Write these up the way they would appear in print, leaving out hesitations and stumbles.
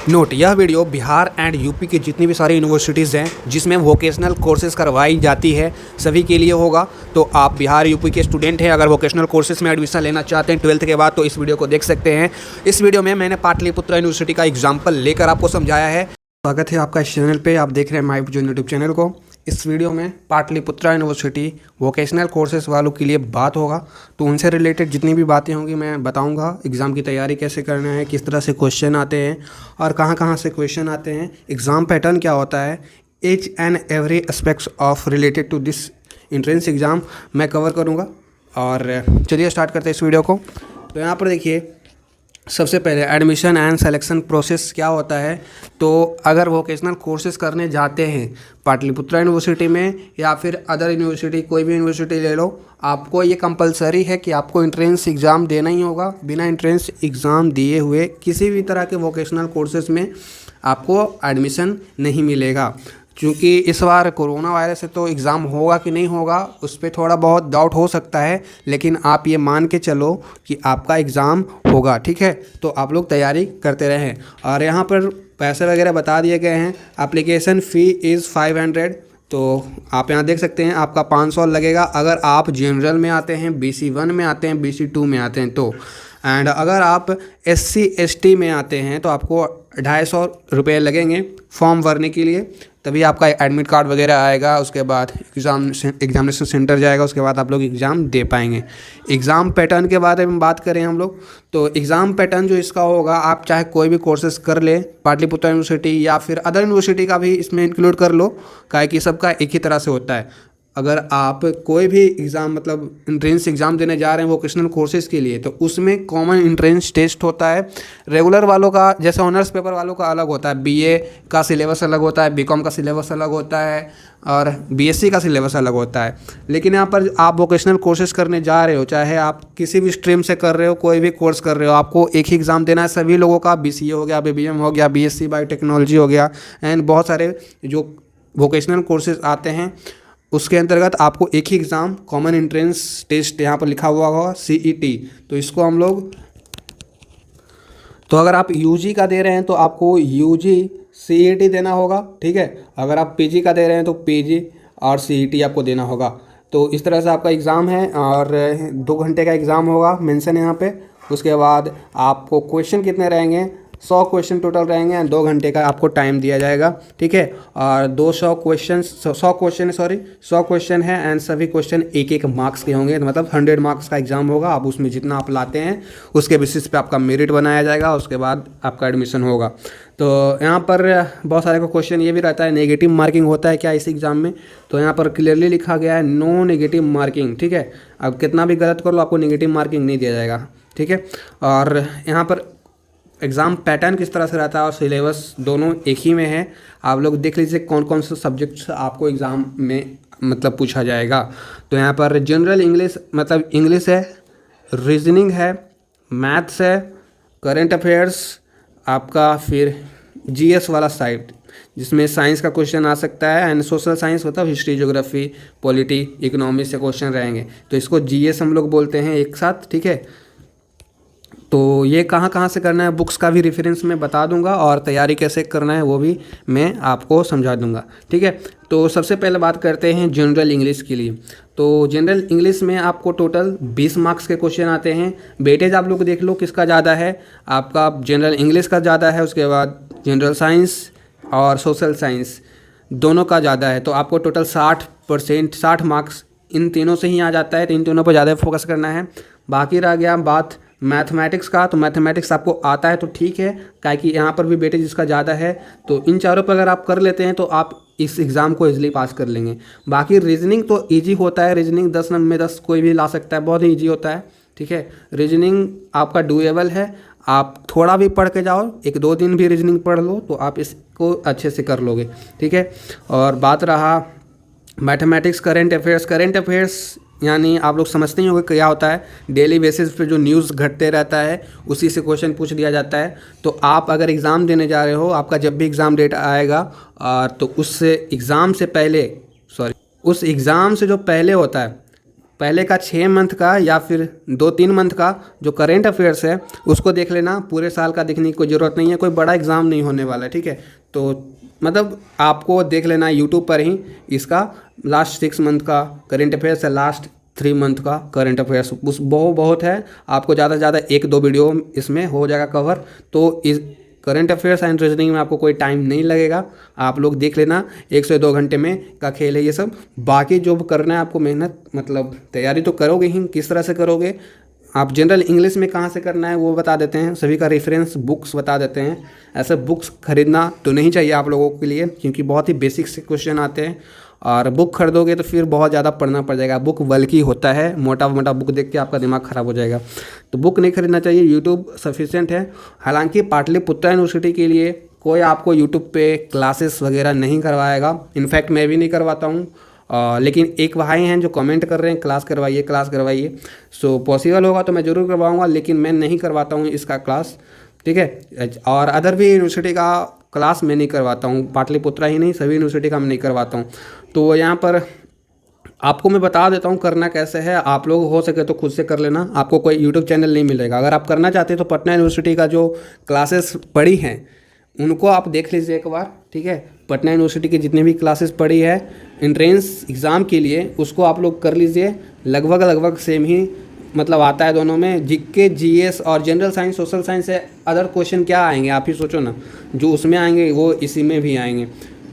Note, यह video Bihar and UP की जितनी भी सारी यूनिवर्सिटीज़ हैं जिसमें वोकेशनल कोर्सेज़ करवाई जाती है सभी के लिए होगा। तो आप बिहार यूपी के स्टूडेंट हैं, अगर वोकेशनल कोर्सेज़ में एडमिशन लेना चाहते हैं 12th के बाद, तो इस वीडियो को देख सकते हैं। इस वीडियो में मैंने पाटलिपुत्रा यूनिवर्सिटी का एग्जाम्पल लेकर आपको समझाया है। स्वागत है आपका इस चैनल पे, आप देख रहे हैं माई जो यूट्यूब चैनल को। इस वीडियो में पाटलिपुत्रा यूनिवर्सिटी वोकेशनल कोर्सेज़ वालों के लिए बात होगा, तो उनसे रिलेटेड जितनी भी बातें होंगी मैं बताऊंगा। एग्ज़ाम की तैयारी कैसे करना है, किस तरह से क्वेश्चन आते हैं और कहाँ कहाँ से क्वेश्चन आते हैं, एग्ज़ाम पैटर्न क्या होता है, each and every aspects of related to this entrance exam मैं कवर करूँगा। और चलिए स्टार्ट करते हैं इस वीडियो को। तो यहाँ पर देखिए, सबसे पहले एडमिशन एंड सिलेक्शन प्रोसेस क्या होता है। तो अगर वोकेशनल कोर्सेज करने जाते हैं पाटलिपुत्रा यूनिवर्सिटी में या फिर अदर यूनिवर्सिटी, कोई भी यूनिवर्सिटी ले लो, आपको ये कंपलसरी है कि आपको एंट्रेंस एग्ज़ाम देना ही होगा। बिना एंट्रेंस एग्ज़ाम दिए हुए किसी भी तरह के वोकेशनल कोर्सेज में आपको एडमिशन नहीं मिलेगा। क्योंकि इस बार कोरोना वायरस से तो एग्ज़ाम होगा कि नहीं होगा उस पर थोड़ा बहुत डाउट हो सकता है, लेकिन आप ये मान के चलो कि आपका एग्ज़ाम होगा, ठीक है। तो आप लोग तैयारी करते रहें। और यहाँ पर पैसे वगैरह बता दिए गए हैं। Application fee is 500। तो आप यहाँ देख सकते हैं आपका 500 लगेगा अगर आप जनरल में आते हैं, BC1 में आते हैं, BC2 में आते हैं तो। एंड अगर आप SC ST में आते हैं तो आपको 250 रुपये लगेंगे फॉर्म भरने के लिए, तभी आपका एडमिट कार्ड वगैरह आएगा। उसके बाद एग्जामिनेशन सेंटर जाएगा, उसके बाद आप लोग एग्ज़ाम दे पाएंगे। एग्ज़ाम पैटर्न के बारे में बात करें हम लोग, तो एग्ज़ाम पैटर्न जो इसका होगा, आप चाहे कोई भी कोर्सेज कर ले, पाटलिपुत्रा यूनिवर्सिटी या फिर अदर यूनिवर्सिटी का भी इसमें इंक्लूड कर लो, काहे कि सबका एक ही तरह से होता है। अगर आप कोई भी एग्ज़ाम मतलब एंट्रेंस एग्ज़ाम देने जा रहे हैं वोकेशनल कोर्सेज़ के लिए, तो उसमें कॉमन एंट्रेंस टेस्ट होता है। रेगुलर वालों का, जैसे ऑनर्स पेपर वालों का अलग होता है, BA का सिलेबस अलग होता है, BCom का सिलेबस अलग होता है और BSc का सिलेबस अलग होता है। लेकिन यहाँ पर आप वोकेशनल कोर्सेज़ करने जा रहे हो, चाहे आप किसी भी स्ट्रीम से कर रहे हो, कोई भी कोर्स कर रहे हो, आपको एक ही एग्ज़ाम देना है सभी लोगों का। BCA हो गया, BBM हो गया, BSc बायोटेक्नोलॉजी हो गया, एंड बहुत सारे जो वोकेशनल कोर्सेज़ आते हैं उसके अंतर्गत आपको एक ही एग्ज़ाम कॉमन एंट्रेंस टेस्ट यहाँ पर लिखा हुआ होगा CET। तो इसको हम लोग, तो अगर आप UG का दे रहे हैं तो आपको UG CET देना होगा, ठीक है। अगर आप PG का दे रहे हैं तो PG और CET आपको देना होगा। तो इस तरह से आपका एग्ज़ाम है और 2 घंटे का एग्ज़ाम होगा मेंशन यहाँ पे। उसके बाद आपको क्वेश्चन कितने रहेंगे, 100 क्वेश्चन टोटल रहेंगे एंड 2 घंटे का आपको टाइम दिया जाएगा, ठीक है। और 100 क्वेश्चन है एंड सभी क्वेश्चन एक मार्क्स के होंगे, मतलब 100 मार्क्स का एग्ज़ाम होगा। आप उसमें जितना आप लाते हैं उसके बेसिस पे आपका मेरिट बनाया जाएगा, उसके बाद आपका एडमिशन होगा। तो यहाँ पर बहुत सारे को क्वेश्चन ये भी रहता है, नेगेटिव मार्किंग होता है क्या इस एग्ज़ाम में, तो यहाँ पर क्लियरली लिखा गया है नो नेगेटिव मार्किंग, ठीक है। अब कितना भी गलत कर लो आपको नेगेटिव मार्किंग नहीं दिया जाएगा, ठीक है। और यहाँ पर एग्ज़ाम पैटर्न किस तरह से रहता है और सिलेबस दोनों एक ही में है। आप लोग देख लीजिए कौन कौन से सब्जेक्ट्स आपको एग्ज़ाम में मतलब पूछा जाएगा। तो यहाँ पर जनरल इंग्लिश मतलब इंग्लिश है, रीजनिंग है, मैथ्स है, करंट अफेयर्स आपका, फिर GS वाला साइड जिसमें साइंस का क्वेश्चन आ सकता है, एंड सोशल साइंस मतलब हिस्ट्री, ज्योग्राफी, पॉलिटी, इकोनॉमी से क्वेश्चन रहेंगे। तो इसको GS हम लोग बोलते हैं एक साथ, ठीक है। तो ये कहाँ कहाँ से करना है, बुक्स का भी रेफरेंस मैं बता दूंगा और तैयारी कैसे करना है वो भी मैं आपको समझा दूंगा, ठीक है। तो सबसे पहले बात करते हैं जनरल इंग्लिश के लिए। तो जनरल इंग्लिश में आपको टोटल 20 मार्क्स के क्वेश्चन आते हैं। वेटेज आप लोग देख लो किसका ज़्यादा है, आपका जनरल इंग्लिश का ज़्यादा है, उसके बाद जनरल साइंस और सोशल साइंस दोनों का ज़्यादा है। तो आपको टोटल 60 मार्क्स इन तीनों से ही आ जाता है, तो इन तीनों पर ज़्यादा फोकस करना है। बाकी रह गया बात मैथमेटिक्स का, तो मैथमेटिक्स आपको आता है तो ठीक है, क्या कि यहाँ पर भी वेटेज इसका ज़्यादा है। तो इन चारों पर अगर आप कर लेते हैं तो आप इस एग्ज़ाम को इजीली पास कर लेंगे। बाकी रीजनिंग तो इजी होता है, रीजनिंग 10 नंबर में 10 कोई भी ला सकता है, बहुत ही ईजी होता है, ठीक है। रीजनिंग आपका डूएबल है, आप थोड़ा भी पढ़ के जाओ, 1-2 दिन भी रीजनिंग पढ़ लो तो आप इसको अच्छे से कर लोगे, ठीक है। और बात रहा मैथमेटिक्स, करंट अफेयर्स यानी आप लोग समझते ही होंगे क्या होता है। डेली बेसिस पे जो न्यूज़ घटते रहता है उसी से क्वेश्चन पूछ दिया जाता है। तो आप अगर एग्ज़ाम देने जा रहे हो, आपका जब भी एग्ज़ाम डेट आएगा तो उस एग्ज़ाम से जो पहले होता है पहले का 6 मंथ का या फिर 2-3 मंथ का जो करेंट अफेयर्स है उसको देख लेना, पूरे साल का देखने की कोई ज़रूरत नहीं है, कोई बड़ा एग्ज़ाम नहीं होने वाला है, ठीक है। तो मतलब आपको देख लेना यूट्यूब पर ही इसका लास्ट 6 मंथ का करेंट अफेयर्स है, लास्ट 3 मंथ का करंट अफेयर्स, उस बहुत है। आपको ज़्यादा से ज़्यादा 1-2 वीडियो इसमें हो जाएगा कवर। तो इस करंट अफेयर्स एंड रीजनिंग में आपको कोई टाइम नहीं लगेगा, आप लोग देख लेना, 1 से 2 घंटे में का खेल है ये सब। बाकी जो करना है आपको मेहनत, मतलब तैयारी तो करोगे ही, किस तरह से करोगे आप, जनरल इंग्लिश में कहाँ से करना है वो बता देते हैं, सभी का रेफरेंस बुक्स बता देते हैं। ऐसे बुक्स खरीदना तो नहीं चाहिए आप लोगों के लिए, क्योंकि बहुत ही बेसिक से क्वेश्चन आते हैं, और बुक खरीदोगे तो फिर बहुत ज़्यादा पढ़ना पड़ जाएगा। बुक बल्कि होता है, मोटा मोटा बुक देख के आपका दिमाग ख़राब हो जाएगा, तो बुक नहीं खरीदना चाहिए, यूट्यूब सफिशिएंट है। हालांकि पाटलिपुत्र यूनिवर्सिटी के लिए कोई आपको यूट्यूब पे क्लासेस वगैरह नहीं करवाएगा, इनफैक्ट मैं भी नहीं करवाता हूँ। लेकिन एक भाई हैं जो कमेंट कर रहे हैं क्लास करवाइए, सो पॉसिबल होगा तो मैं ज़रूर करवाऊँगा, लेकिन मैं नहीं करवाता हूँ इसका क्लास, ठीक है। और अदर भी यूनिवर्सिटी का क्लास मैं नहीं करवाता हूँ, पाटलिपुत्रा ही नहीं सभी यूनिवर्सिटी का मैं नहीं करवाता हूँ। तो यहाँ पर आपको मैं बता देता हूँ करना कैसे है, आप लोग हो सके तो खुद से कर लेना, आपको कोई यूट्यूब चैनल नहीं मिलेगा। अगर आप करना चाहते हैं तो पटना यूनिवर्सिटी का जो क्लासेस पढ़ी हैं उनको आप देख लीजिए एक बार, ठीक है। पटना यूनिवर्सिटी की जितनी भी क्लासेस पढ़ी है एंट्रेंस एग्ज़ाम के लिए, उसको आप लोग कर लीजिए, लगभग सेम ही मतलब आता है दोनों में। जीके, जीएस और जनरल साइंस, सोशल साइंस से अदर क्वेश्चन क्या आएंगे आप ही सोचो ना, जो उसमें आएंगे वो इसी में भी आएंगे।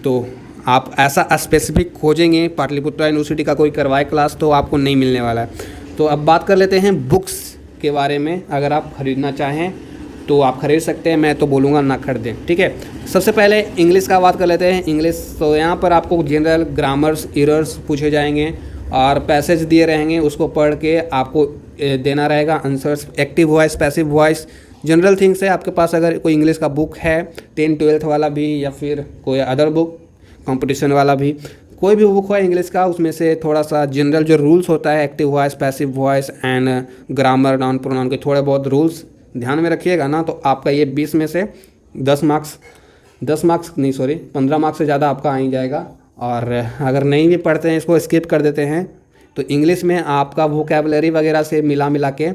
तो आप ऐसा स्पेसिफिक खोजेंगे पाटलिपुत्रा यूनिवर्सिटी का कोई करवाए क्लास तो आपको नहीं मिलने वाला है। तो अब बात कर लेते हैं बुक्स के बारे में। अगर आप ख़रीदना चाहें तो आप खरीद सकते हैं, मैं तो बोलूँगा ना खरीदें, ठीक है। सबसे पहले इंग्लिश का बात कर लेते हैं। इंग्लिश तो यहाँ पर आपको जनरल ग्रामर्स, एरर्स पूछे जाएंगे और पैसेज दिए रहेंगे, उसको पढ़ के आपको देना रहेगा answers. Active voice, passive voice, general things है। आपके पास अगर कोई इंग्लिश का बुक है 10-12 वाला भी, या फिर कोई अदर बुक कंपटीशन वाला भी, कोई भी बुक हो इंग्लिश का, उसमें से थोड़ा सा जनरल जो रूल्स होता है, active voice, passive voice and grammar, noun pronoun के थोड़े बहुत रूल्स ध्यान में रखिएगा ना, तो आपका ये 20 में से 10 मार्क्स नहीं, सॉरी 15 मार्क्स से ज़्यादा आपका आ ही जाएगा। और अगर नहीं भी पढ़ते हैं, इसको स्किप कर देते हैं, तो इंग्लिश में आपका वोकैबुलरी वगैरह से मिला के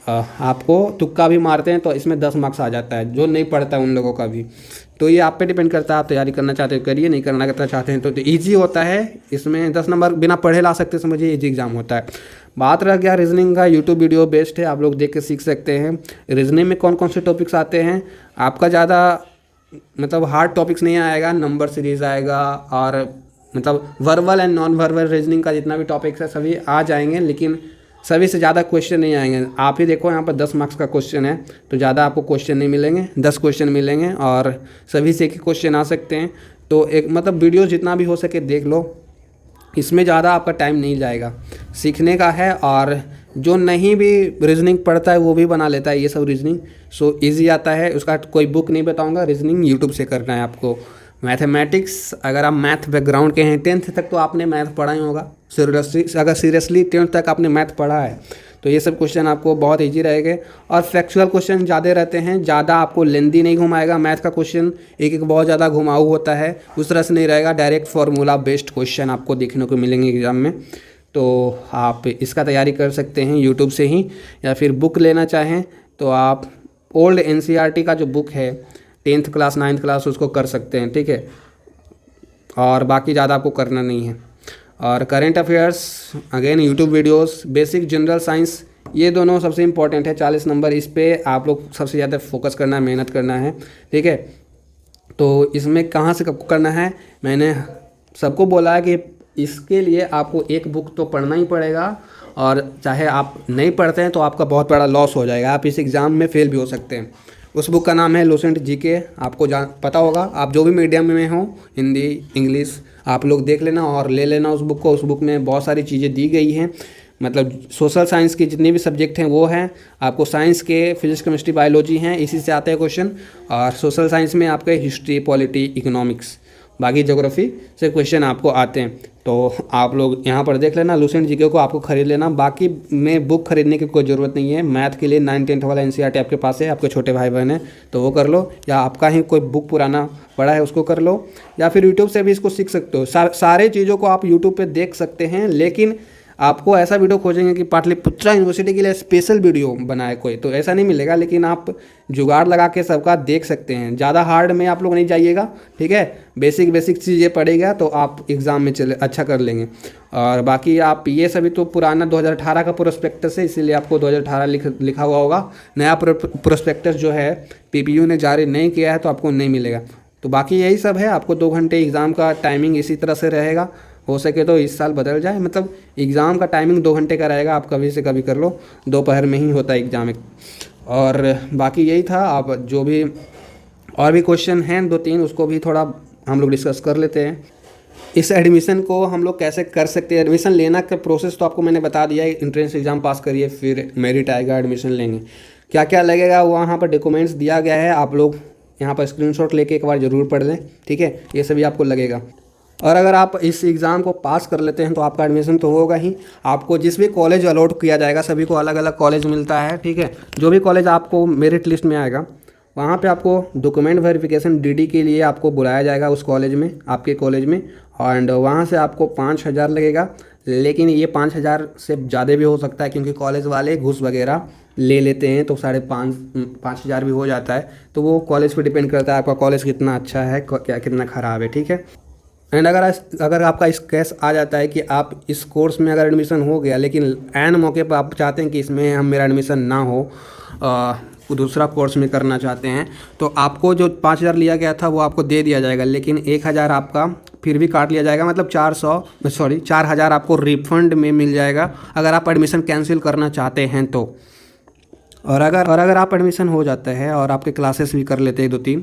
आपको तुक्का भी मारते हैं तो इसमें 10 मार्क्स आ जाता है, जो नहीं पढ़ता है उन लोगों का भी। तो ये आप पे डिपेंड करता है, आप तैयारी करना चाहते हो करिए, नहीं करना चाहते हैं तो ईजी होता है। इसमें 10 नंबर बिना पढ़े ला सकते, समझिए ईजी एग्जाम होता है। बात रह गया रीजनिंग का, यूट्यूब वीडियो बेस्ट है, आप लोग देख के सीख सकते हैं। रीजनिंग में कौन कौन से टॉपिक्स आते हैं, आपका ज़्यादा मतलब हार्ड टॉपिक्स नहीं आएगा, नंबर सीरीज आएगा, और मतलब verbal and non verbal reasoning का जितना भी टॉपिक्स है सभी आ जाएंगे, लेकिन सभी से ज़्यादा क्वेश्चन नहीं आएंगे। आप ही देखो यहाँ पर 10 मार्क्स का क्वेश्चन है, तो ज़्यादा आपको क्वेश्चन नहीं मिलेंगे, 10 क्वेश्चन मिलेंगे और सभी से एक ही क्वेश्चन आ सकते हैं। तो एक मतलब वीडियो जितना भी हो सके देख लो, इसमें ज़्यादा आपका टाइम नहीं जाएगा, सीखने का है। और जो नहीं भी रीजनिंग पढ़ता है वो भी बना लेता है ये सब रीजनिंग, सो ईजी आता है। उसका कोई बुक नहीं बताऊँगा, रीजनिंग यूट्यूब से करना है आपको। मैथमेटिक्स, अगर आप मैथ बैकग्राउंड के हैं, 10th तक तो आपने मैथ पढ़ा ही होगा, अगर सीरियसली 10th तक आपने मैथ पढ़ा है तो ये सब क्वेश्चन आपको बहुत इजी रहेंगे। और फैक्चुअल क्वेश्चन ज़्यादा रहते हैं, ज़्यादा आपको लेंदी नहीं घुमाएगा। मैथ का क्वेश्चन एक बहुत ज़्यादा घुमाऊ होता है, उस तरह से नहीं रहेगा, डायरेक्ट फार्मूला बेस्ड क्वेश्चन आपको देखने को मिलेंगे एग्जाम में। तो आप इसका तैयारी कर सकते हैं यूट्यूब से ही, या फिर बुक लेना चाहें तो आप ओल्ड NCERT का जो बुक है 10th क्लास 9th क्लास उसको कर सकते हैं, ठीक है। और बाकी ज़्यादा आपको करना नहीं है। और current affairs again YouTube videos, basic general science, ये दोनों सबसे इंपॉर्टेंट है, 40 नंबर, इस पे आप लोग सबसे ज़्यादा फोकस करना है, मेहनत करना है, ठीक है। तो इसमें कहाँ से कब करना है, मैंने सबको बोला है कि इसके लिए आपको एक बुक तो पढ़ना ही पड़ेगा, और चाहे आप नहीं पढ़ते हैं तो आपका बहुत बड़ा लॉस हो जाएगा, आप इस एग्ज़ाम में फेल भी हो सकते हैं। उस बुक का नाम है लुसेंट जीके, आपको पता होगा, आप जो भी मीडियम में हो, हिंदी, इंग्लिश, आप लोग देख लेना और ले लेना उस बुक को। उस बुक में बहुत सारी चीज़ें दी गई हैं, मतलब सोशल साइंस के जितने भी सब्जेक्ट हैं वो हैं, आपको साइंस के फिजिक्स, केमिस्ट्री, बायोलॉजी हैं, इसी से आते हैं क्वेश्चन। और सोशल साइंस में आपके हिस्ट्री, पॉलिटी, इकोनॉमिक्स, बाकी ज्योग्राफी से क्वेश्चन आपको आते हैं। तो आप लोग यहाँ पर देख लेना, लुसेंट जीके को आपको खरीद लेना। बाकी में बुक खरीदने की कोई ज़रूरत नहीं है। मैथ के लिए 9th-10th वाला NCERT आपके पास है, आपके छोटे भाई बहन है तो वो कर लो, या आपका ही कोई बुक पुराना पड़ा है उसको कर लो, या फिर यूट्यूब से भी इसको सीख सकते हो। सारे चीज़ों को आप यूट्यूब पे देख सकते हैं, लेकिन आपको ऐसा वीडियो खोजेंगे कि पाटलिपुत्रा यूनिवर्सिटी के लिए स्पेशल वीडियो बनाए कोई, तो ऐसा नहीं मिलेगा। लेकिन आप जुगाड़ लगा के सबका देख सकते हैं। ज़्यादा हार्ड में आप लोग नहीं जाइएगा, ठीक है। बेसिक चीज़ें पड़ेगा तो आप एग्ज़ाम में चले अच्छा कर लेंगे। और बाकी आप ये सभी तो पुराना 2018 का प्रोस्पेक्टस है, इसीलिए आपको 2018 लिखा हुआ होगा। नया प्रोस्पेक्टस जो है PPU ने जारी नहीं किया है तो आपको नहीं मिलेगा। तो बाकी यही सब है। आपको 2 घंटे एग्ज़ाम का टाइमिंग इसी तरह से रहेगा। हो सके तो इस साल बदल जाए, मतलब एग्ज़ाम का टाइमिंग 2 घंटे का रहेगा। आप कभी से कभी कर लो, दोपहर में ही होता है एग्ज़ाम। और बाकी यही था। आप जो भी और भी क्वेश्चन हैं 2-3 उसको भी थोड़ा हम लोग डिस्कस कर लेते हैं। इस एडमिशन को हम लोग कैसे कर सकते हैं। एडमिशन लेना का प्रोसेस तो आपको मैंने बता दिया है। एंट्रेंस एग्ज़ाम पास करिए, फिर मेरिट आएगा, एडमिशन लेंगे। क्या क्या लगेगा वहाँ पर डॉक्यूमेंट्स दिया गया है, आप लोग यहाँ पर स्क्रीनशॉट लेके एक बार ज़रूर पढ़ लें, ठीक है। ये सभी आपको लगेगा। और अगर आप इस एग्ज़ाम को पास कर लेते हैं तो आपका एडमिशन तो होगा ही। आपको जिस भी कॉलेज अलॉट किया जाएगा, सभी को अलग अलग कॉलेज मिलता है, ठीक है। जो भी कॉलेज आपको मेरिट लिस्ट में आएगा वहाँ पे आपको डॉक्यूमेंट वेरिफिकेशन DD के लिए आपको बुलाया जाएगा उस कॉलेज में, आपके कॉलेज में। एंड वहाँ से आपको 5,000 लगेगा। लेकिन ये 5,000 से ज़्यादा भी हो सकता है, क्योंकि कॉलेज वाले घूस वगैरह ले लेते हैं, तो 5,500 भी हो जाता है। तो वो कॉलेज पे डिपेंड करता है आपका कॉलेज कितना अच्छा है, क्या कितना ख़राब है, ठीक है। एंड अगर आपका इस केस आ जाता है कि आप इस कोर्स में अगर एडमिशन हो गया, लेकिन ऐन मौके पर आप चाहते हैं कि इसमें मेरा एडमिशन ना हो, दूसरा कोर्स में करना चाहते हैं, तो आपको जो 5,000 लिया गया था वो आपको दे दिया जाएगा। लेकिन 1,000 आपका फिर भी काट लिया जाएगा, मतलब 4,000 आपको रिफंड में मिल जाएगा अगर आप एडमिशन कैंसिल करना चाहते हैं तो। और अगर आप एडमिशन हो जाता है और आपके क्लासेस भी कर लेते हैं 2-3,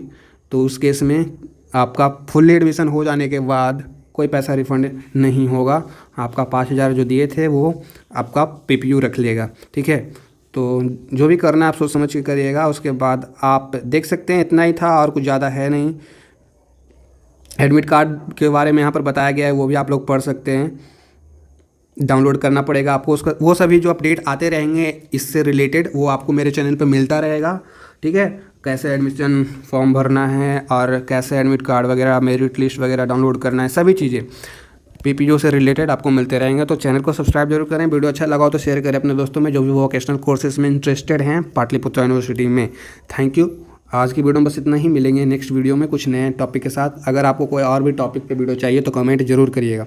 तो उस केस में आपका फुल एडमिशन हो जाने के बाद कोई पैसा रिफंड नहीं होगा। आपका 5,000 जो दिए थे वो आपका PPU रख लेगा, ठीक है। तो जो भी करना है आप सोच समझ के करिएगा। उसके बाद आप देख सकते हैं इतना ही था और कुछ ज़्यादा है नहीं। एडमिट कार्ड के बारे में यहाँ पर बताया गया है, वो भी आप लोग पढ़ सकते हैं। डाउनलोड करना पड़ेगा आपको उसका। वो सभी जो अपडेट आते रहेंगे इससे रिलेटेड वो आपको मेरे चैनल पे मिलता रहेगा, ठीक है। कैसे एडमिशन फॉर्म भरना है और कैसे एडमिट कार्ड वगैरह, मेरिट लिस्ट वगैरह डाउनलोड करना है, सभी चीज़ें PPU से रिलेटेड आपको मिलते रहेंगे। तो चैनल को सब्सक्राइब जरूर करें। वीडियो अच्छा लगा हो तो शेयर करें अपने दोस्तों में जो भी वोकेशनल कोर्सेज में इंटरेस्टेड हैं पाटलिपुत्रा यूनिवर्सिटी में। Thank you. आज की वीडियो में बस इतना ही। मिलेंगे नेक्स्ट वीडियो में कुछ नए टॉपिक के साथ। अगर आपको कोई और भी टॉपिक पे वीडियो चाहिए तो कमेंट जरूर करिएगा।